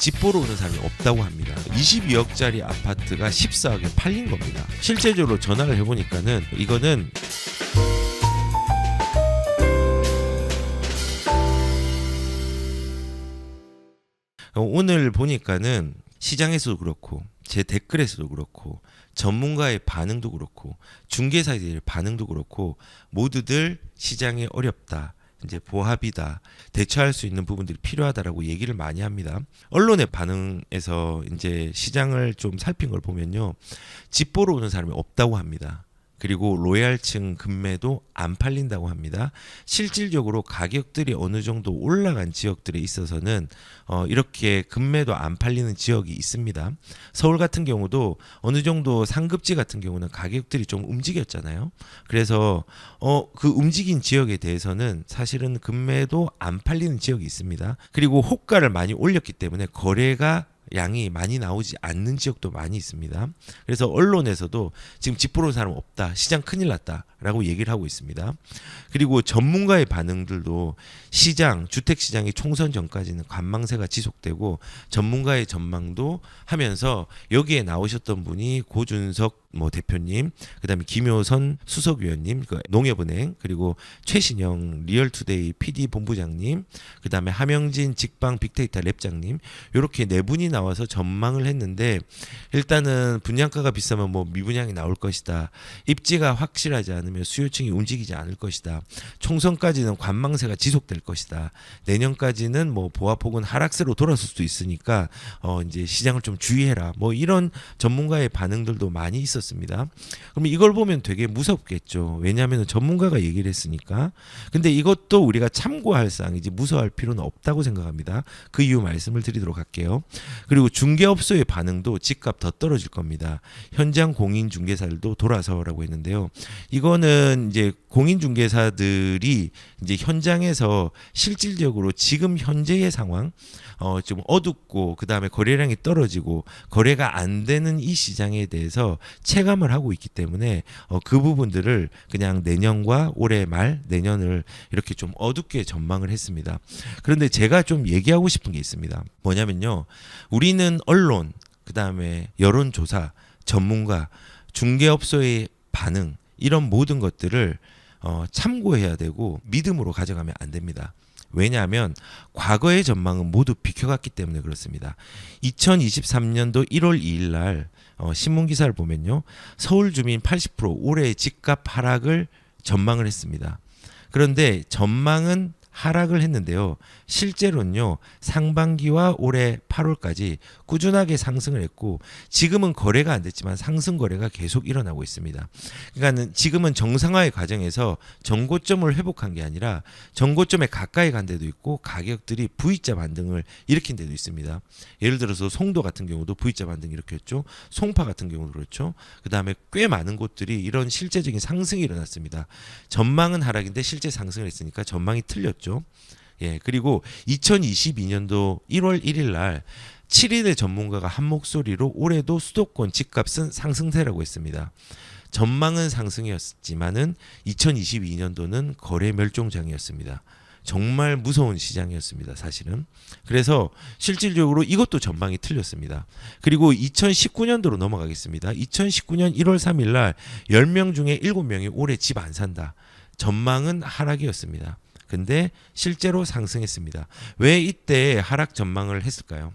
집 보러 오는 사람이 없다고 합니다. 22억짜리 아파트가 14억에 팔린 겁니다. 실제적으로 전화를 해보니까는 이거는 오늘 보니까는 시장에서도 그렇고 제 댓글에서도 그렇고 전문가의 반응도 그렇고 중개사들의 반응도 그렇고 모두들 시장이 어렵다. 이제 보합이다. 대처할 수 있는 부분들이 필요하다라고 얘기를 많이 합니다. 언론의 반응에서 이제 시장을 좀 살핀 걸 보면요. 집 보러 오는 사람이 없다고 합니다. 그리고 로얄층 금매도 안 팔린다고 합니다. 실질적으로 가격들이 어느 정도 올라간 지역들에 있어서는 이렇게 금매도 안 팔리는 지역이 있습니다. 서울 같은 경우도 어느 정도 상급지 같은 경우는 가격들이 좀 움직였잖아요. 그래서 그 움직인 지역에 대해서는 사실은 금매도 안 팔리는 지역이 있습니다. 그리고 호가를 많이 올렸기 때문에 거래가 양이 많이 나오지 않는 지역도 많이 있습니다. 그래서 언론에서도 지금 집 보러 온 사람 없다. 시장 큰일 났다. 라고 얘기를 하고 있습니다. 그리고 전문가의 반응들도 시장, 주택시장이 총선 전까지는 관망세가 지속되고 전문가의 전망도 하면서 여기에 나오셨던 분이 고준석 대표님, 그다음에 김효선 수석위원님, 농협은행, 그리고 최신영 리얼투데이 PD 본부장님, 그다음에 하명진 직방 빅데이터 랩장님 이렇게 네 분이 나와서 전망을 했는데 일단은 분양가가 비싸면 미분양이 나올 것이다. 입지가 확실하지 않으면 수요층이 움직이지 않을 것이다. 총선까지는 관망세가 지속될 것이다. 내년까지는 보합 혹은 하락세로 돌아설 수도 있으니까 이제 시장을 좀 주의해라. 이런 전문가의 반응들도 많이 있었습니다. 그럼 이걸 보면 되게 무섭겠죠. 왜냐하면 전문가가 얘기를 했으니까. 근데 이것도 우리가 참고할 사항이지 무서워할 필요는 없다고 생각합니다. 그 이유 말씀을 드리도록 할게요. 그리고 중개업소의 반응도 집값 더 떨어질 겁니다. 현장 공인중개사들도 돌아서라고 했는데요. 이거는 이제 공인중개사들이 이제 현장에서 실질적으로 지금 현재의 상황, 좀 어둡고 그 다음에 거래량이 떨어지고 거래가 안 되는 이 시장에 대해서 체감을 하고 있기 때문에 그 부분들을 그냥 내년과 올해 말 내년을 이렇게 좀 어둡게 전망을 했습니다. 그런데 제가 좀 얘기하고 싶은 게 있습니다. 뭐냐면요, 우리는 언론, 그 다음에 여론조사, 전문가, 중개업소의 반응 이런 모든 것들을 참고해야 되고 믿음으로 가져가면 안 됩니다. 왜냐하면 과거의 전망은 모두 비켜갔기 때문에 그렇습니다. 2023년도 1월 2일 날 신문 기사를 보면요. 서울 주민 80% 올해 집값 하락을 전망을 했습니다. 그런데 전망은 하락을 했는데요. 실제로는요. 상반기와 올해 8월까지 꾸준하게 상승을 했고 지금은 거래가 안 됐지만 상승 거래가 계속 일어나고 있습니다. 그러니까 지금은 정상화의 과정에서 전고점을 회복한 게 아니라 전고점에 가까이 간 데도 있고 가격들이 V자 반등을 일으킨 데도 있습니다. 예를 들어서 송도 같은 경우도 V자 반등 일으켰죠. 송파 같은 경우도 그렇죠. 그다음에 꽤 많은 곳들이 이런 실제적인 상승이 일어났습니다. 전망은 하락인데 실제 상승을 했으니까 전망이 틀렸죠. 예, 그리고 2022년도 1월 1일 날 7인의 전문가가 한 목소리로 올해도 수도권 집값은 상승세라고 했습니다. 전망은 상승이었지만은 2022년도는 거래 멸종장이었습니다. 정말 무서운 시장이었습니다, 사실은. 그래서 실질적으로 이것도 전망이 틀렸습니다. 그리고 2019년도로 넘어가겠습니다. 2019년 1월 3일 날 10명 중에 7명이 올해 집 안 산다. 전망은 하락이었습니다. 근데 실제로 상승했습니다. 왜 이때 하락 전망을 했을까요?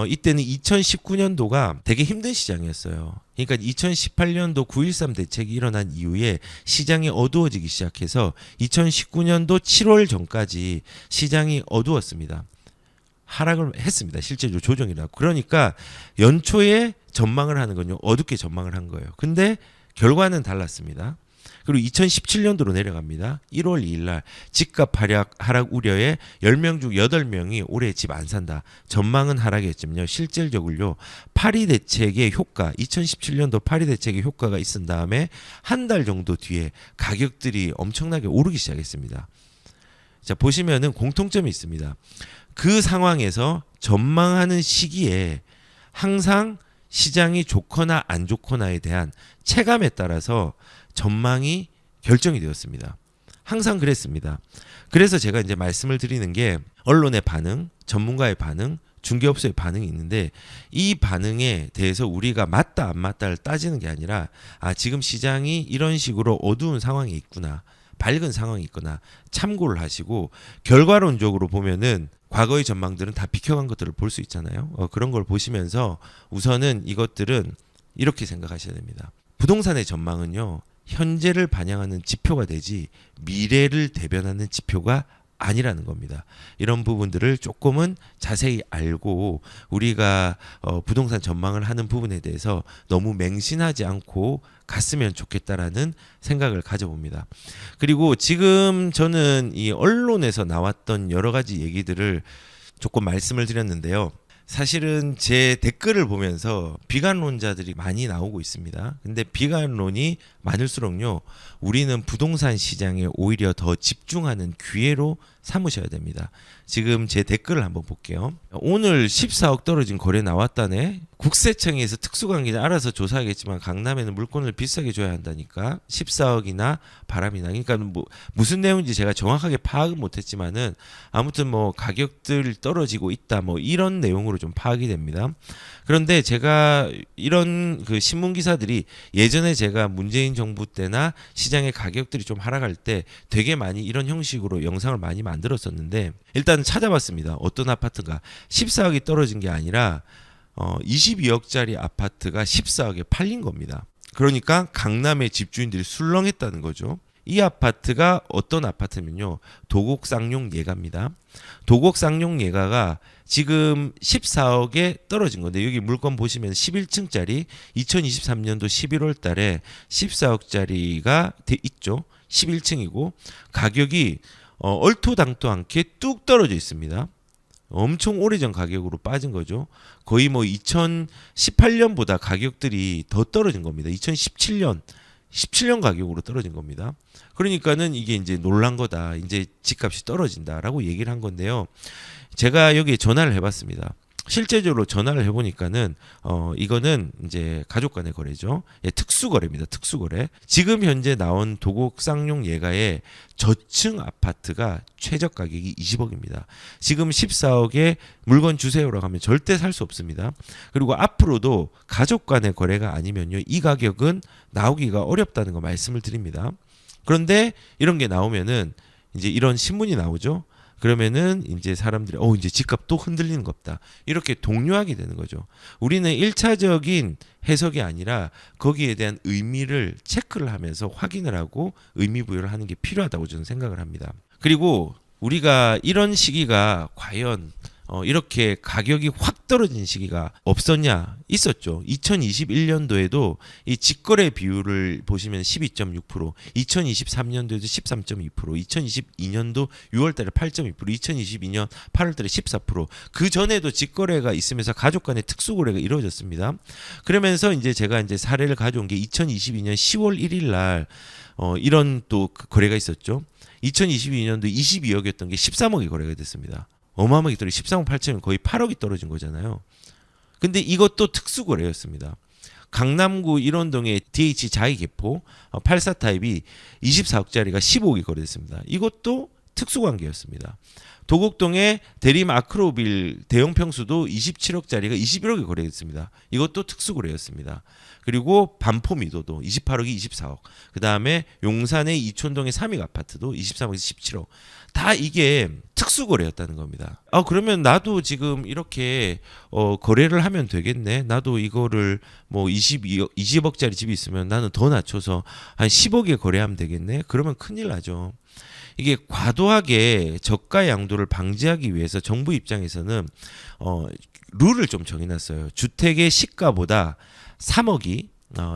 이때는 2019년도가 되게 힘든 시장이었어요. 그러니까 2018년도 9.13 대책이 일어난 이후에 시장이 어두워지기 시작해서 2019년도 7월 전까지 시장이 어두웠습니다. 하락을 했습니다. 실제로 조정이 나고. 그러니까 연초에 전망을 하는 건요. 어둡게 전망을 한 거예요. 근데 결과는 달랐습니다. 그리고 2017년도로 내려갑니다. 1월 2일 날 집값 하락 우려에 10명 중 8명이 올해 집 안 산다. 전망은 하락이었지만요. 실질적으로 파리 대책의 효과, 2017년도 파리 대책의 효과가 있은 다음에 한 달 정도 뒤에 가격들이 엄청나게 오르기 시작했습니다. 자, 보시면은 공통점이 있습니다. 그 상황에서 전망하는 시기에 항상 시장이 좋거나 안 좋거나에 대한 체감에 따라서 전망이 결정이 되었습니다. 항상 그랬습니다. 그래서 제가 이제 말씀을 드리는 게 언론의 반응, 전문가의 반응, 중개업소의 반응이 있는데 이 반응에 대해서 우리가 맞다 안 맞다를 따지는 게 아니라 지금 시장이 이런 식으로 어두운 상황이 있구나. 밝은 상황이 있거나 참고를 하시고 결과론적으로 보면은 과거의 전망들은 다 비켜간 것들을 볼 수 있잖아요. 그런 걸 보시면서 우선은 이것들은 이렇게 생각하셔야 됩니다. 부동산의 전망은요. 현재를 반영하는 지표가 되지 미래를 대변하는 지표가 아니라는 겁니다. 이런 부분들을 조금은 자세히 알고 우리가 부동산 전망을 하는 부분에 대해서 너무 맹신하지 않고 갔으면 좋겠다라는 생각을 가져봅니다. 그리고 지금 저는 이 언론에서 나왔던 여러 가지 얘기들을 조금 말씀을 드렸는데요. 사실은 제 댓글을 보면서 비관론자들이 많이 나오고 있습니다. 근데 비관론이 많을수록요, 우리는 부동산 시장에 오히려 더 집중하는 기회로 삼으셔야 됩니다. 지금 제 댓글을 한번 볼게요. 오늘 14억 떨어진 거래 나왔다네. 국세청에서 특수관계자 알아서 조사하겠지만 강남에는 물건을 비싸게 줘야 한다니까. 14억이나 바람이 나. 그러니까 무슨 내용인지 제가 정확하게 파악은 못했지만은 아무튼 뭐 가격들 떨어지고 있다 뭐 이런 내용으로 좀 파악이 됩니다. 그런데 제가 이런 그 신문 기사들이 예전에 제가 문재인 정부 때나 시장의 가격들이 좀 하락할 때 되게 많이 이런 형식으로 영상을 많이 만들었었는데 일단 찾아봤습니다. 어떤 아파트가 14억이 떨어진 게 아니라 22억짜리 아파트가 14억에 팔린 겁니다. 그러니까 강남의 집주인들이 술렁했다는 거죠. 이 아파트가 어떤 아파트면요. 도곡 쌍용 예가입니다. 도곡 쌍용 예가가 지금 14억에 떨어진 건데 여기 물건 보시면 11층짜리 2023년도 11월 달에 14억짜리가 돼 있죠. 11층이고 가격이 얼토당토 않게 뚝 떨어져 있습니다. 엄청 오래전 가격으로 빠진 거죠. 거의 뭐 2018년보다 가격들이 더 떨어진 겁니다. 17년 가격으로 떨어진 겁니다. 그러니까는 이게 이제 놀란 거다. 이제 집값이 떨어진다라고 얘기를 한 건데요. 제가 여기에 전화를 해봤습니다. 실제적으로 전화를 해보니까는 이거는 이제 가족 간의 거래죠. 예, 특수거래입니다. 특수거래. 지금 현재 나온 도곡 쌍용 예가의 저층 아파트가 최저 가격이 20억입니다. 지금 14억에 물건 주세요라고 하면 절대 살 수 없습니다. 그리고 앞으로도 가족 간의 거래가 아니면요. 이 가격은 나오기가 어렵다는 거 말씀을 드립니다. 그런데 이런 게 나오면은 이제 이런 신문이 나오죠. 그러면은 이제 사람들이 이제 집값 또 흔들리는 겁다. 이렇게 동요하게 되는 거죠. 우리는 1차적인 해석이 아니라 거기에 대한 의미를 체크를 하면서 확인을 하고 의미 부여를 하는 게 필요하다고 저는 생각을 합니다. 그리고 우리가 이런 시기가 과연 이렇게 가격이 확 떨어진 시기가 없었냐? 있었죠. 2021년도에도 이 직거래 비율을 보시면 12.6%, 2023년도에도 13.2%, 2022년도 6월달에 8.2%, 2022년 8월달에 14%. 그 전에도 직거래가 있으면서 가족 간의 특수거래가 이루어졌습니다. 그러면서 이제 제가 이제 사례를 가져온 게 2022년 10월 1일 날 이런 또 거래가 있었죠. 2022년도 22억이었던 게 13억이 거래가 됐습니다. 어마어마하게 떨어져 13억 8천이면 거의 8억이 떨어진 거잖아요. 근데 이것도 특수거래였습니다. 강남구 일원동의 DH 자이개포 84 타입이 24억짜리가 15억이 거래됐습니다. 이것도 특수관계였습니다. 도곡동의 대림 아크로빌 대형 평수도 27억짜리가 21억에 거래됐습니다. 이것도 특수거래였습니다. 그리고 반포미도도 28억이 24억. 그 다음에 용산의 이촌동의 3익 아파트도 23억에서 17억. 다 이게 특수거래였다는 겁니다. 그러면 나도 지금 이렇게 거래를 하면 되겠네. 나도 이거를 뭐 20억짜리 집이 있으면 나는 더 낮춰서 한 10억에 거래하면 되겠네. 그러면 큰일 나죠. 이게 과도하게 저가 양도를 방지하기 위해서 정부 입장에서는 룰을 좀 정해놨어요. 주택의 시가보다 3억이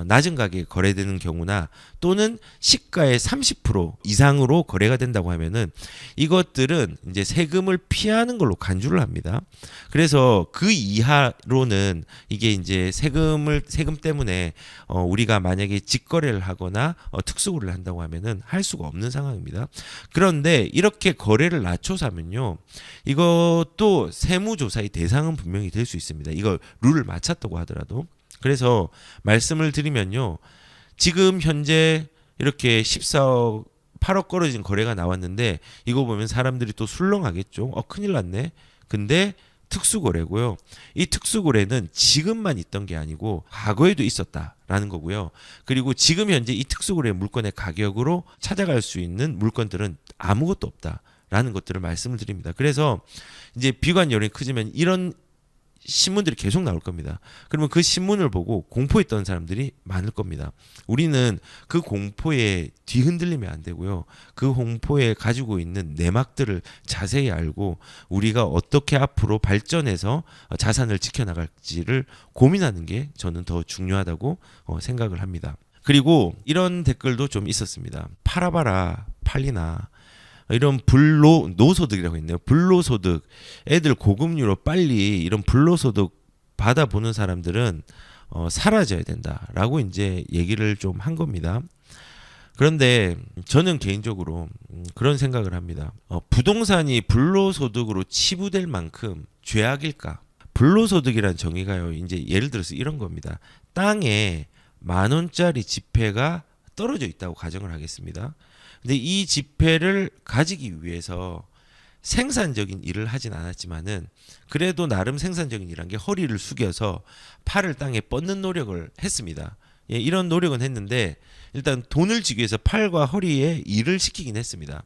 낮은 가격에 거래되는 경우나 또는 시가의 30% 이상으로 거래가 된다고 하면은 이것들은 이제 세금을 피하는 걸로 간주를 합니다. 그래서 그 이하로는 이게 이제 세금 때문에 우리가 만약에 직거래를 하거나 특수거래를 한다고 하면은 할 수가 없는 상황입니다. 그런데 이렇게 거래를 낮춰서 하면요. 이것도 세무조사의 대상은 분명히 될 수 있습니다. 이걸 룰을 맞췄다고 하더라도. 그래서 말씀을 드리면요. 지금 현재 이렇게 14억 8억 떨어진 거래가 나왔는데 이거 보면 사람들이 또 술렁하겠죠. 큰일 났네. 근데 특수거래고요. 이 특수거래는 지금만 있던 게 아니고 과거에도 있었다라는 거고요. 그리고 지금 현재 이 특수거래 물건의 가격으로 찾아갈 수 있는 물건들은 아무것도 없다라는 것들을 말씀을 드립니다. 그래서 이제 비관 여론이 커지면 이런 신문들이 계속 나올 겁니다. 그러면 그 신문을 보고 공포했던 사람들이 많을 겁니다. 우리는 그 공포에 뒤흔들리면 안 되고요. 그 공포에 가지고 있는 내막들을 자세히 알고 우리가 어떻게 앞으로 발전해서 자산을 지켜나갈지를 고민하는 게 저는 더 중요하다고 생각을 합니다. 그리고 이런 댓글도 좀 있었습니다. 팔아봐라, 팔리나. 이런 노소득이라고 있네요. 불로소득. 애들 고금리로 빨리 이런 불로소득 받아보는 사람들은 사라져야 된다라고 이제 얘기를 좀 한 겁니다. 그런데 저는 개인적으로 그런 생각을 합니다. 부동산이 불로소득으로 치부될 만큼 죄악일까? 불로소득이란 정의가요. 이제 예를 들어서 이런 겁니다. 땅에 10,000원짜리 지폐가 떨어져 있다고 가정을 하겠습니다. 근데 이 지폐를 가지기 위해서 생산적인 일을 하진 않았지만은 그래도 나름 생산적인 일한 게 허리를 숙여서 팔을 땅에 뻗는 노력을 했습니다. 예, 이런 노력은 했는데 일단 돈을 지기 위해서 팔과 허리에 일을 시키긴 했습니다.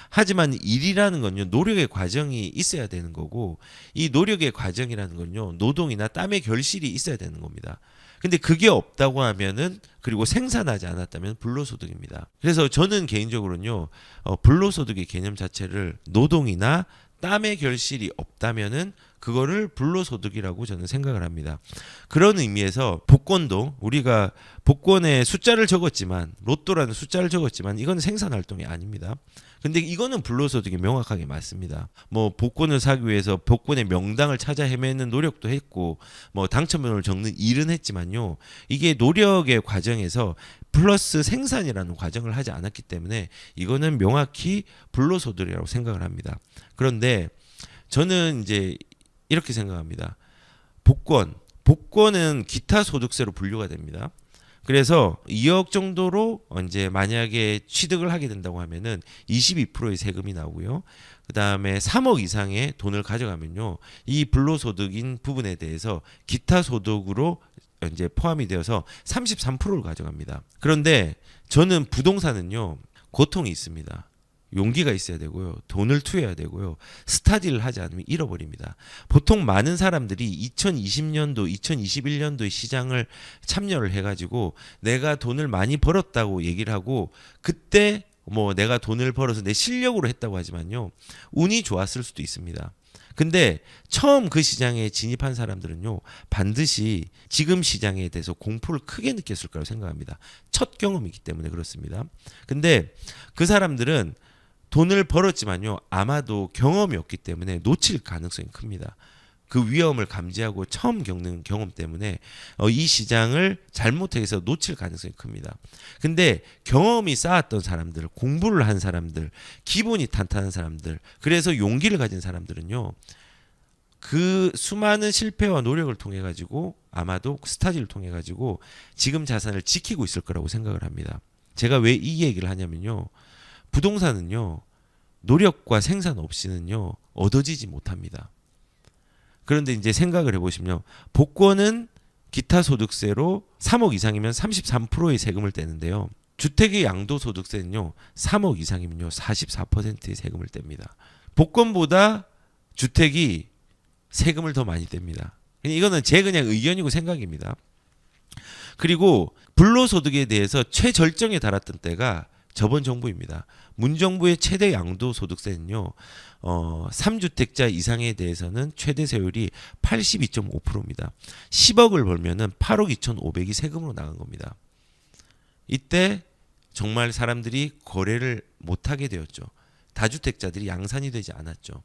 하지만 일이라는 건요, 노력의 과정이 있어야 되는 거고 이 노력의 과정이라는 건요, 노동이나 땀의 결실이 있어야 되는 겁니다. 근데 그게 없다고 하면은 그리고 생산하지 않았다면 불로소득입니다. 그래서 저는 개인적으로는요, 불로소득의 개념 자체를 노동이나 땀의 결실이 없다면은 그거를 불로소득이라고 저는 생각을 합니다. 그런 의미에서 복권도 우리가 복권에 숫자를 적었지만 로또라는 숫자를 적었지만 이건 생산 활동이 아닙니다. 근데 이거는 불로소득이 명확하게 맞습니다. 뭐 복권을 사기 위해서 복권의 명당을 찾아 헤매는 노력도 했고 뭐 당첨번호를 적는 일은 했지만요. 이게 노력의 과정에서 플러스 생산이라는 과정을 하지 않았기 때문에 이거는 명확히 불로소득이라고 생각을 합니다. 그런데 저는 이제 이렇게 생각합니다. 복권은 기타 소득세로 분류가 됩니다. 그래서 2억 정도로 이제 만약에 취득을 하게 된다고 하면은 22%의 세금이 나오고요. 그다음에 3억 이상의 돈을 가져가면요. 이 불로소득인 부분에 대해서 기타 소득으로 이제 포함이 되어서 33%를 가져갑니다. 그런데 저는 부동산은요. 고통이 있습니다. 용기가 있어야 되고요. 돈을 투여해야 되고요. 스타디를 하지 않으면 잃어버립니다. 보통 많은 사람들이 2020년도, 2021년도의 시장을 참여를 해가지고 내가 돈을 많이 벌었다고 얘기를 하고 그때 뭐 내가 돈을 벌어서 내 실력으로 했다고 하지만요. 운이 좋았을 수도 있습니다. 근데 처음 그 시장에 진입한 사람들은요. 반드시 지금 시장에 대해서 공포를 크게 느꼈을 거라고 생각합니다. 첫 경험이기 때문에 그렇습니다. 근데 그 사람들은 돈을 벌었지만요. 아마도 경험이 없기 때문에 놓칠 가능성이 큽니다. 그 위험을 감지하고 처음 겪는 경험 때문에 이 시장을 잘못해서 놓칠 가능성이 큽니다. 근데 경험이 쌓았던 사람들, 공부를 한 사람들, 기본이 탄탄한 사람들, 그래서 용기를 가진 사람들은요. 그 수많은 실패와 노력을 통해 가지고 아마도 스타디를 통해 가지고 지금 자산을 지키고 있을 거라고 생각을 합니다. 제가 왜 이 얘기를 하냐면요. 부동산은요. 노력과 생산 없이는요. 얻어지지 못합니다. 그런데 이제 생각을 해보시면요. 복권은 기타 소득세로 3억 이상이면 33%의 세금을 떼는데요. 주택의 양도소득세는요. 3억 이상이면요. 44%의 세금을 뗍니다. 복권보다 주택이 세금을 더 많이 뗍니다. 이거는 제 그냥 의견이고 생각입니다. 그리고 불로소득에 대해서 최절정에 달았던 때가 저번 정부입니다. 문 정부의 최대 양도소득세는요. 3주택자 이상에 대해서는 최대 세율이 82.5%입니다. 10억을 벌면은 8억 2,500이 세금으로 나간 겁니다. 이때 정말 사람들이 거래를 못하게 되었죠. 다주택자들이 양산이 되지 않았죠.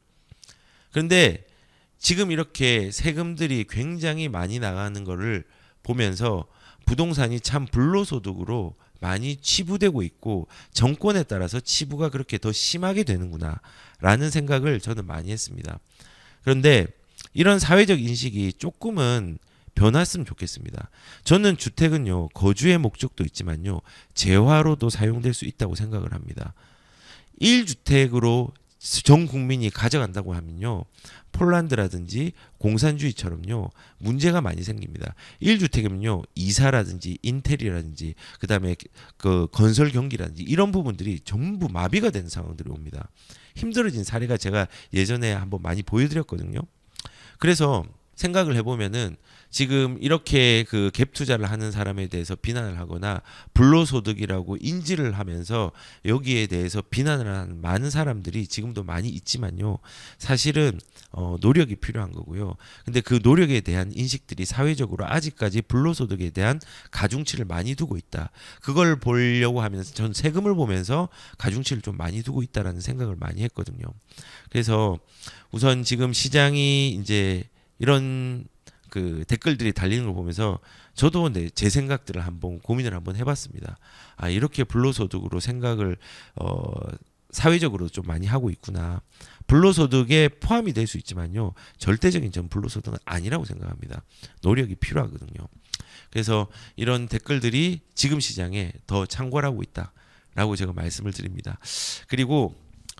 그런데 지금 이렇게 세금들이 굉장히 많이 나가는 것을 보면서 부동산이 참 불로소득으로 많이 치부되고 있고 정권에 따라서 치부가 그렇게 더 심하게 되는구나 라는 생각을 저는 많이 했습니다. 그런데 이런 사회적 인식이 조금은 변했으면 좋겠습니다. 저는 주택은요 거주의 목적도 있지만요 재화로도 사용될 수 있다고 생각을 합니다. 1주택으로 전 국민이 가져간다고 하면요, 폴란드라든지 공산주의처럼요 문제가 많이 생깁니다. 1주택이면요 이사라든지 인테리어라든지 그다음에 그 건설 경기라든지 이런 부분들이 전부 마비가 되는 상황들이 옵니다. 힘들어진 사례가 제가 예전에 한번 많이 보여드렸거든요. 그래서 생각을 해보면은 지금 이렇게 그 갭 투자를 하는 사람에 대해서 비난을 하거나 불로소득이라고 인지를 하면서 여기에 대해서 비난을 하는 많은 사람들이 지금도 많이 있지만요. 사실은 노력이 필요한 거고요. 근데 그 노력에 대한 인식들이 사회적으로 아직까지 불로소득에 대한 가중치를 많이 두고 있다. 그걸 보려고 하면서 전 세금을 보면서 가중치를 좀 많이 두고 있다라는 생각을 많이 했거든요. 그래서 우선 지금 시장이 이제 이런 그 댓글들이 달리는 걸 보면서 저도 제 생각들을 한번 고민을 한번 해봤습니다. 아, 이렇게 불로소득으로 생각을 사회적으로 좀 많이 하고 있구나. 불로소득에 포함이 될 수 있지만요, 절대적인 전 불로소득은 아니라고 생각합니다. 노력이 필요하거든요. 그래서 이런 댓글들이 지금 시장에 더 창궐하고 있다라고 제가 말씀을 드립니다. 그리고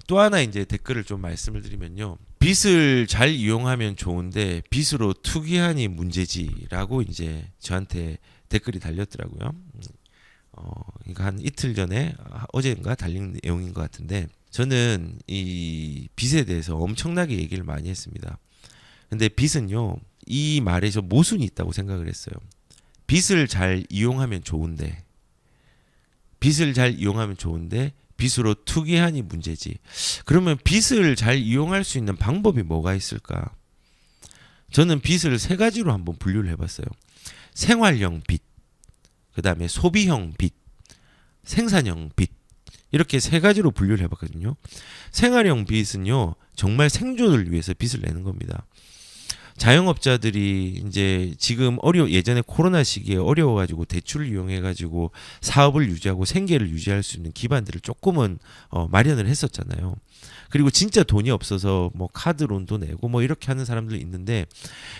또 하나 이제 댓글을 좀 말씀을 드리면요, 빚을 잘 이용하면 좋은데 빚으로 투기하니 문제지라고 이제 저한테 댓글이 달렸더라고요. 그러니까 한 이틀 전에 어제인가 달린 내용인 것 같은데, 저는 이 빚에 대해서 엄청나게 얘기를 많이 했습니다. 근데 빚은요, 이 말에서 모순이 있다고 생각을 했어요. 빚을 잘 이용하면 좋은데, 빚을 잘 이용하면 좋은데 빚으로 투기하니 문제지. 그러면 빚을 잘 이용할 수 있는 방법이 뭐가 있을까? 저는 빚을 세 가지로 한번 분류를 해봤어요. 생활형 빚, 그 다음에 소비형 빚, 생산형 빚, 이렇게 세 가지로 분류를 해봤거든요. 생활형 빚은요, 정말 생존을 위해서 빚을 내는 겁니다. 자영업자들이 이제 지금 예전에 코로나 시기에 어려워가지고 대출을 이용해가지고 사업을 유지하고 생계를 유지할 수 있는 기반들을 조금은 마련을 했었잖아요. 그리고 진짜 돈이 없어서 뭐 카드론도 내고 뭐 이렇게 하는 사람들이 있는데,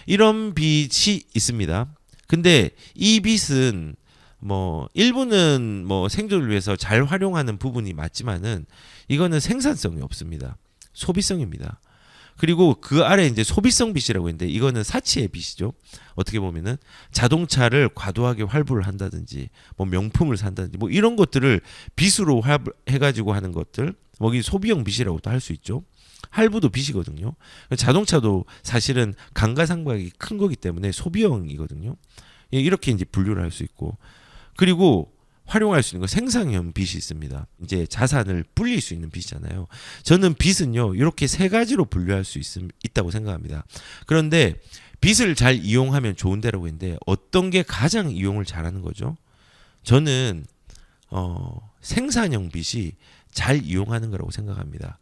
이런 빚이 있습니다. 근데 이 빚은 뭐 일부는 뭐 생존을 위해서 잘 활용하는 부분이 맞지만은 이거는 생산성이 없습니다. 소비성입니다. 그리고 그 아래 이제 소비성 빚이라고 있는데, 이거는 사치의 빚이죠. 어떻게 보면은 자동차를 과도하게 활부를 한다든지 뭐 명품을 산다든지 뭐 이런 것들을 빚으로 해가지고 하는 것들, 뭐 이 소비형 빚이라고도 할 수 있죠. 할부도 빚이거든요. 자동차도 사실은 감가상각이 큰 거기 때문에 소비형이거든요. 이렇게 이제 분류를 할 수 있고, 그리고 활용할 수 있는 거 생산형 빚이 있습니다. 이제 자산을 불릴 수 있는 빚이잖아요. 저는 빚은요, 이렇게 세 가지로 분류할 수 있다고 생각합니다. 그런데 빚을 잘 이용하면 좋은데라고 했는데, 어떤 게 가장 이용을 잘하는 거죠? 저는 생산형 빚이 잘 이용하는 거라고 생각합니다.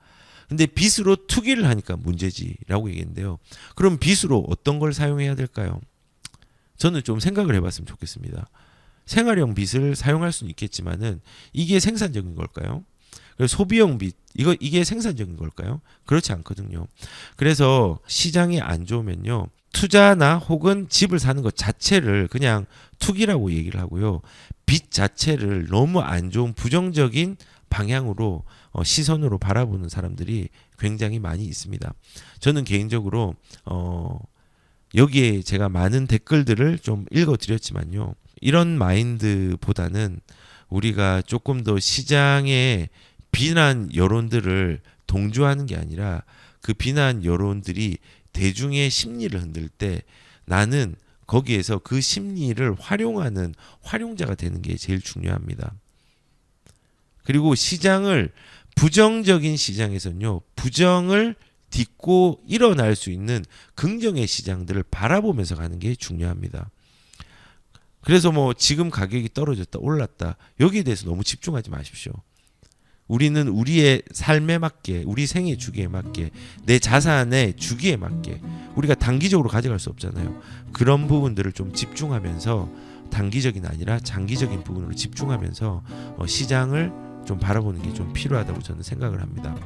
근데 빚으로 투기를 하니까 문제지라고 얘기했는데요. 그럼 빚으로 어떤 걸 사용해야 될까요? 저는 좀 생각을 해봤으면 좋겠습니다. 생활형 빚을 사용할 수는 있겠지만은 이게 생산적인 걸까요? 소비형 빚, 이게 생산적인 걸까요? 그렇지 않거든요. 그래서 시장이 안 좋으면요, 투자나 혹은 집을 사는 것 자체를 그냥 투기라고 얘기를 하고요, 빚 자체를 너무 안 좋은 부정적인 방향으로 시선으로 바라보는 사람들이 굉장히 많이 있습니다. 저는 개인적으로 여기에 제가 많은 댓글들을 좀 읽어드렸지만요, 이런 마인드보다는 우리가 조금 더 시장의 비난 여론들을 동조하는 게 아니라, 그 비난 여론들이 대중의 심리를 흔들 때 나는 거기에서 그 심리를 활용하는 활용자가 되는 게 제일 중요합니다. 그리고 시장을, 부정적인 시장에서는요, 부정을 딛고 일어날 수 있는 긍정의 시장들을 바라보면서 가는 게 중요합니다. 그래서 뭐 지금 가격이 떨어졌다 올랐다 여기에 대해서 너무 집중하지 마십시오. 우리는 우리의 삶에 맞게, 우리 생애 주기에 맞게, 내 자산의 주기에 맞게 우리가 단기적으로 가져갈 수 없잖아요. 그런 부분들을 좀 집중하면서, 단기적인 아니라 장기적인 부분으로 집중하면서 시장을 좀 바라보는 게 좀 필요하다고 저는 생각을 합니다.